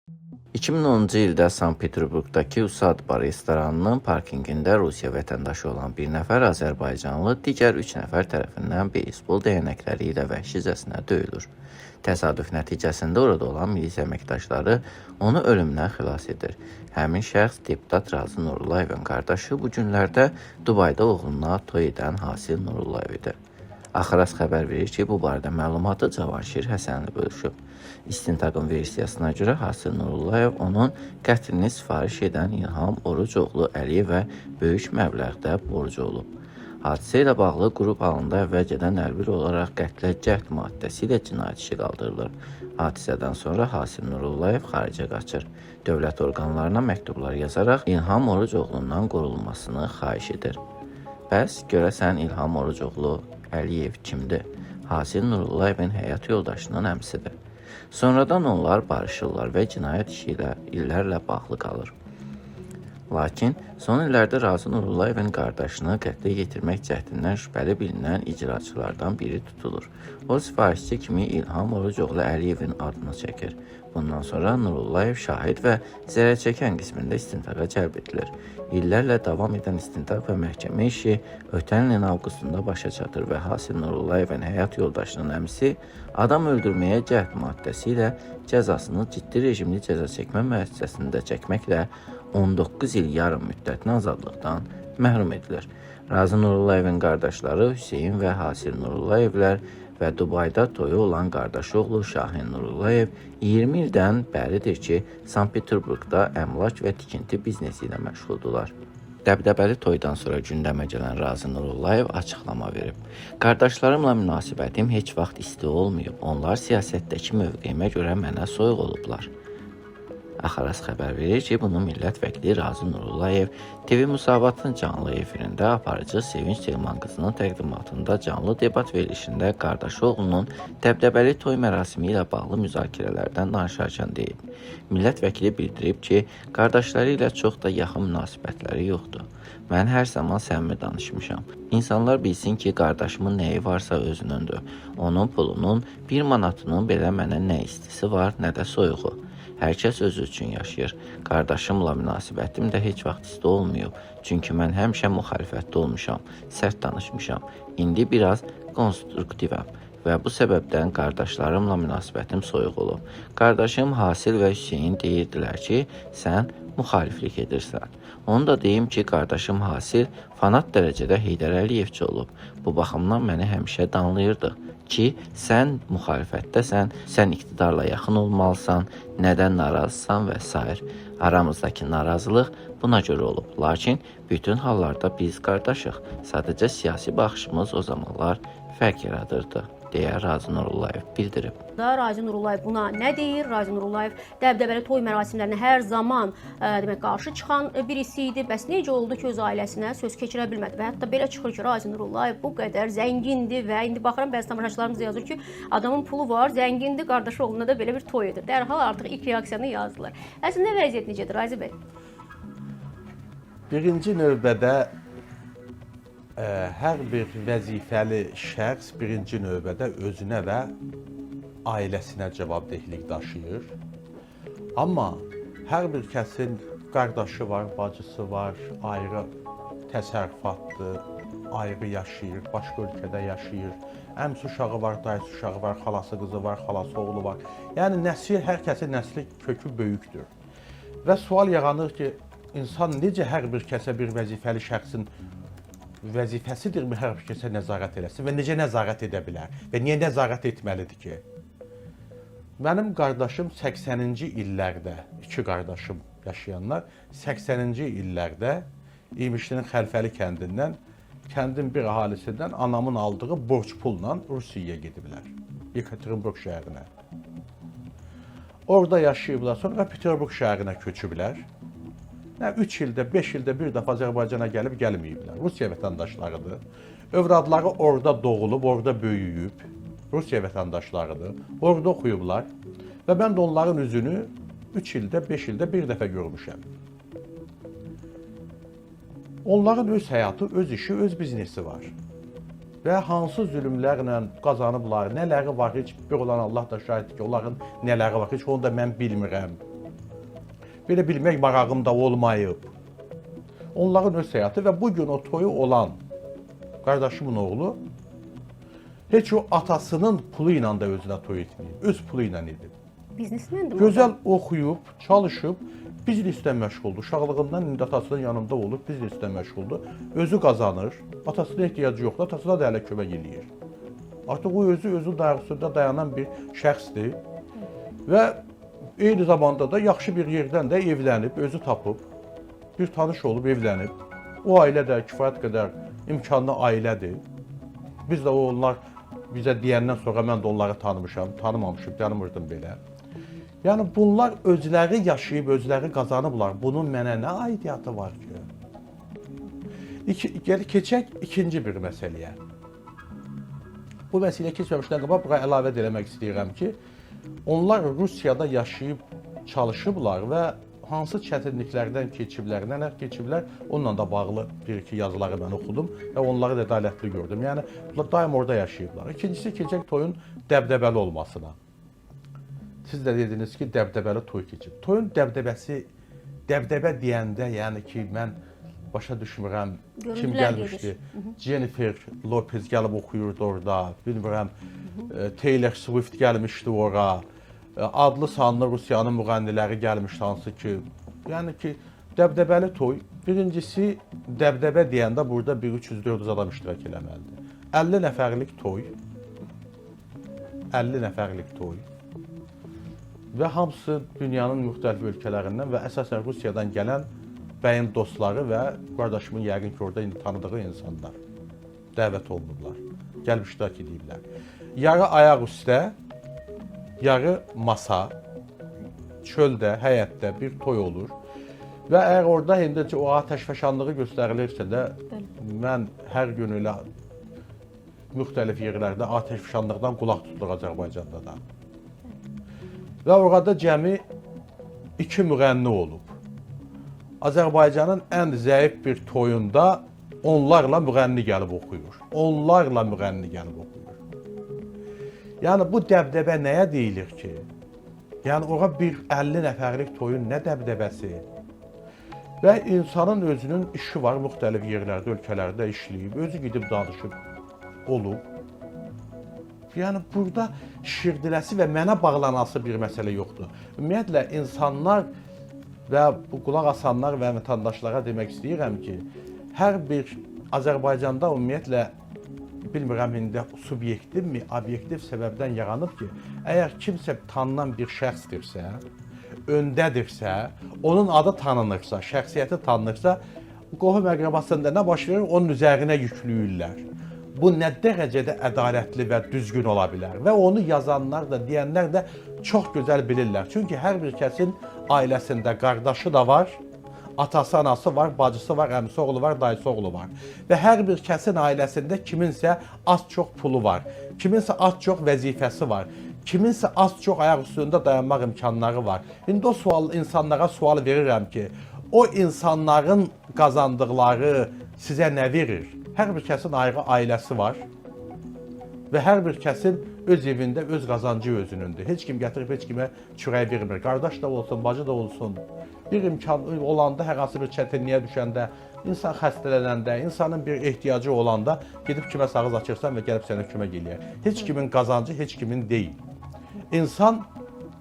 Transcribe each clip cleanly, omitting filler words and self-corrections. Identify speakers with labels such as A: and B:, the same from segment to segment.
A: 2010-cu ildə Sankt-Peterburqdakı Usad bar restoranının parkinqində Rusiya vətəndaşı olan bir nəfər azərbaycanlı digər 3 nəfər tərəfindən beysbol dəyənəkləri ilə vəhşicəsinə döyülür. Təsadüf nəticəsində orada olan milis əməkdaşları onu ölümdən xilas edir. Həmin şəxs deputat Razı Nurullayevin qardaşı bu günlərdə Dubayda oğluna toy edən Hasil Nurullayev idi. Axaras xəbər verir ki, bu barədə məlumatı Cavanşir Həsənli bölüşüb. İstintaqın versiyasına görə Hasil Nurullayev onun qətlini sifariş edən İlham Orucoğlu Əliyevə böyük məbləğdə borcu olub. Hadisə ilə bağlı qrup halında əvvəlcədən əlbir olaraq qətlə cəhd maddəsi ilə cinayət işi qaldırılır. Hadisədən sonra Hasil Nurullayev xaricə qaçır. Dövlət orqanlarına məktublar yazaraq İlham Orucoğlundan qorunmasını xahiş edir. Bəs görəsən İlham Orucoğlu Əliyev kimdir? Hasil Nurullayevin həyat yoldaşının əmsidir. Sonradan onlar barışırlar və cinayət işi ilə illərlə bağlı qalır. Lakin son illərdə Razı Nurullayevin qardaşını qətlə yetirmək cəhdindən şübhəli bilinən icraçılardan biri tutulur. O sifarişçi kimi İlham Orucoğlu Əliyevin adını çəkir. Bundan sonra Nurullayev şahid və zərərçəkən qismində istintaqa cəlb edilir. İllərlə davam edən istintaq və məhkəmə işi ötən ilin avqustunda başa çatır və Hasil Nurullayevin həyat yoldaşının əmisi adam öldürməyə cəhd maddəsi ilə cəzasını ciddi rejimli cəza çəkmə müəssisəsində çəkməklə 19 il yarım müddətinə azadlıqdan məhrum edilir. Razı Nurullayevin qardaşları Hüseyin və Hasil Nurullayevlər və Dubayda toyu olan qardaşı oğlu Şahin Nurullayev 20 ildən bəridir ki, Sankt-Peterburqda əmlak və tikinti biznesi ilə məşğuldurlar. Dəbdəbəli toydan sonra gündəmə gələn Razı Nurullayev açıqlama verib. Qardaşlarımla münasibətim heç vaxt isti olmayıb. Onlar siyasətdəki mövqeyimə görə mənə soyuq olublar. Axaras xəbər verir ki, bunu millət vəkili Razı Nurullayev TV Müsavatın canlı efirində aparıcı Sevinç Telman qızının təqdimatında canlı debat verilişində qardaşı oğlunun dəbdəbəli toy mərasimi ilə bağlı müzakirələrdən danışarkən deyib. Millət vəkili bildirib ki, qardaşları ilə çox da yaxın münasibətləri yoxdur. Mən hər zaman səmimi danışmışam. İnsanlar bilsin ki, qardaşımın nəyi varsa özünündür. Onun pulunun 1 manatının belə mənə nə istisi var, nə də soyuğu. Hər kəs özü üçün yaşayır. Qardaşımla münasibətim də heç vaxt isti olmayıb. Çünki mən həmişə müxalifətdə olmuşam, sərt danışmışam. İndi biraz konstruktivəm və bu səbəbdən qardaşlarımla münasibətim soyuq olub. Qardaşım Hasil və Hüseyin deyirdilər ki, sən müxaliflik edirsən. Onu da deyim ki, qardaşım Hasil fanat dərəcədə Heydər Əliyevçi olub. Bu baxımdan məni həmişə danlayırdı ki, sən müxalifətdəsən, sən iqtidarla yaxın olmalısan, nədən narazısan və s. Aramızdakı narazılıq buna görə olub. Lakin bütün hallarda biz qardaşıq. Sadəcə siyasi baxışımız o zamanlar fərq yaradırdı, deyə Razı Nurullayev bildirib.
B: Razı Nurullayev buna nə deyir? Razı Nurullayev dəbdəbəli toy mərasimlərinə hər zaman demək qarşı çıxan birisi idi. Bəs necə oldu ki, öz ailəsinə söz keçirə bilmədi? Və hətta belə çıxır ki, Razı Nurullayev bu qədər zəngindir və indi baxıram bəzi tamaşaçılarımız yazır ki, adamın pulu var, zəngindir, qardaşı oğluna da belə bir toy edir. Dərhal artıq ilk reaksiyanı yazdılar. Əslində vəziyyət necədir, Razı bəy?
C: Birinci növbədə hər bir vəzifəli şəxs birinci növbədə özünə və ailəsinə cavabdehlik daşıyır. Amma hər bir kəsin qardaşı var, bacısı var, ayrı təsərrüfatdır, ayrı yaşayır, başqa ölkədə yaşayır. Əmsi uşağı var, dayısı uşağı var, xalası qızı var, xalası oğlu var. Yəni nəsil, hər kəsin nəsli kökü böyükdür. Və sual yaranır ki, insan necə hər bir kəsə bir vəzifəli şəxsin vəzifəsidirmi hər bir kəsə nəzarət eləsin və necə nəzarət edə bilər və niyə nəzarət etməlidir ki? Mənim qardaşım 80-ci illərdə, 2 qardaşım yaşayanlar 80-ci illərdə İmişlinin Xəlfəli kəndindən, kəndin bir əhalisindən anamın aldığı borc pulla Rusiyaya gediblər, Yekaterinburg şəhərinə. Orada yaşayıblar, sonra Peterburg şəhərinə köçüblər. 3 ildə, 5 ildə bir dəfə Azərbaycana gəlib gəlməyiblər. Rusiya vətəndaşlarıdır. Övladları orada doğulub, orada böyüyüb. Rusiya vətəndaşlarıdır. Orada oxuyublar. Və mən də onların üzünü 3 ildə, 5 ildə bir dəfə görmüşəm. Onların öz həyatı, öz işi, öz biznesi var. Və hansı zülümlərlə qazanıblar, nələri var, heç bir olan Allah da şahiddir ki, onların nələri var, heç onu da mən bilmirəm. belə bilmək marağımda olmayıb. Onların öz həyatı və bu gün o toyu olan qardaşımın oğlu heç o atasının pulu ilə də özünə toy etməyib, öz pulu ilə edib.
B: Biznesmendir.
C: Gözəl oxuyub, çalışıb, bizneslə məşğuldur. Uşaqlığından indi atasının yanında olub, bizneslə məşğuldur. Özü qazanır, atasına ehtiyacı yoxdur, atasına da hələ kömək eləyir. Artıq o özü dayağısında dayanan bir şəxsdir və eyni zamanda da yaxşı bir yerdən də evlənib, özü tapıb, bir tanış olub, evlənib. O ailə də kifayət qədər imkanlı ailədir. Biz də onlar bizə deyəndən sonra mən də onları tanımışam, tanımamışım, tanımırdım belə. Yəni bunlar özləri yaşayıb, özləri qazanıblar. Bunun mənə nə aidiyyatı var ki? Keçək ikinci bir məsələyə. Bu məsələyə keçməmişdən qabaq bura əlavə eləmək istəyirəm ki, onlar Rusiyada yaşayıb çalışıblar və hansı çətinliklərdən keçiblər, nələr keçiblər, onunla da bağlı bir-iki yazıları mən oxudum və onları da ədalətli gördüm. Yəni, daim orada yaşayıblar. İkincisi, keçək toyun dəbdəbəli olmasına. Siz də dediniz ki, dəbdəbəli toy keçib. Toyun dəbdəbəsi, dəbdəbə deyəndə, yəni ki, mən başa düşmürəm, kim gəlmişdi? Jennifer Lopez gəlib oxuyurdu orada, bilmirəm, Taylor Swift gəlmişdi ora. Adlı sanlı Rusiyanın müğənniləri gəlmişdi, hansı ki, yəni ki, dəbdəbəli toy. Birincisi, dəbdəbə deyəndə burada 300-400 adam iştirak eləməlidir. 50 nəfərlik toy, 50 nəfərlik toy və hamısı dünyanın müxtəlif ölkələrindən və əsasən Rusiyadan gələn bəyin dostları və qardaşımın yəqin ki, orada indi tanıdığı insanlar dəvət olunurlar, gəlib iştirak ediblər. Yarı ayaq üstə, yarı masa, çöldə, həyətdə bir toy olur və əgər orada indi o atəşfəşanlığı göstərilirsə də mən hər gün elə müxtəlif yerlərdə atəşfəşanlıqdan qulaq tutduq Azərbaycanda da. Və orada cəmi 2 müğənni olub. Azərbaycanın ən zəif bir toyunda onlarla müğənni gəlib oxuyur. Onlarla müğənni gəlib oxuyur. Yəni bu dəbdəbə nəyə deyilir ki? Yəni ora bir 50 nəfərlik toyun nə dəbdəbəsi? Və insanın özünün işi var, müxtəlif yerlərdə, ölkələrdə işləyib, özü gidib danışıb olub. Yəni burada şirdiləsi və mənə bağlanası bir məsələ yoxdur. Ümumiyyətlə insanlar və bu qulaq asanlar və vətəndaşlara demək istəyirəm ki, hər bir Azərbaycanda ümumiyyətlə bilmirəm indi subyektivmi, obyektiv səbəbdən yaranıb ki, əgər kimsə tanınan bir şəxsdirsə, öndədirsə, onun adı tanınırsa, şəxsiyyəti tanınırsa, qohum əqrəbasında nə baş verir, onun üzərinə yükləyirlər. Bu nə dərəcədə ədalətli və düzgün ola bilər və onu yazanlar da, deyənlər də çox gözəl bilirlər. Çünki hər bir kəsin ailəsində qardaşı da var, atası, anası var, bacısı var, əmisi oğlu var, dayısı oğlu var. Və hər bir kəsin ailəsində kiminsə az-çox pulu var, kiminsə az-çox vəzifəsi var, kiminsə az-çox ayaq üstündə dayanmaq imkanları var. İndi o insanlara sual verirəm ki, o insanların qazandıqları sizə nə verir? Hər bir kəsin ayrı ailəsi var və hər bir kəsin öz evində öz qazancı özünündür. Heç kim gətirib heç kimə çörək vermir. Qardaş da olsun, bacı da olsun. Bir imkan olanda, hər hansı bir çətinliyə düşəndə, insan xəstələnəndə, insanın bir ehtiyacı olanda gedib kimə ağız açırsan və gəlib sənə kömək eləyər. Heç kimin qazancı, heç kimin deyil. İnsan,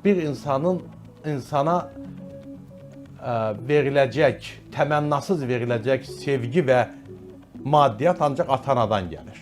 C: bir insanın insana veriləcək, təmənnasız veriləcək sevgi və maddiyyat ancaq ata-anadan gəlir.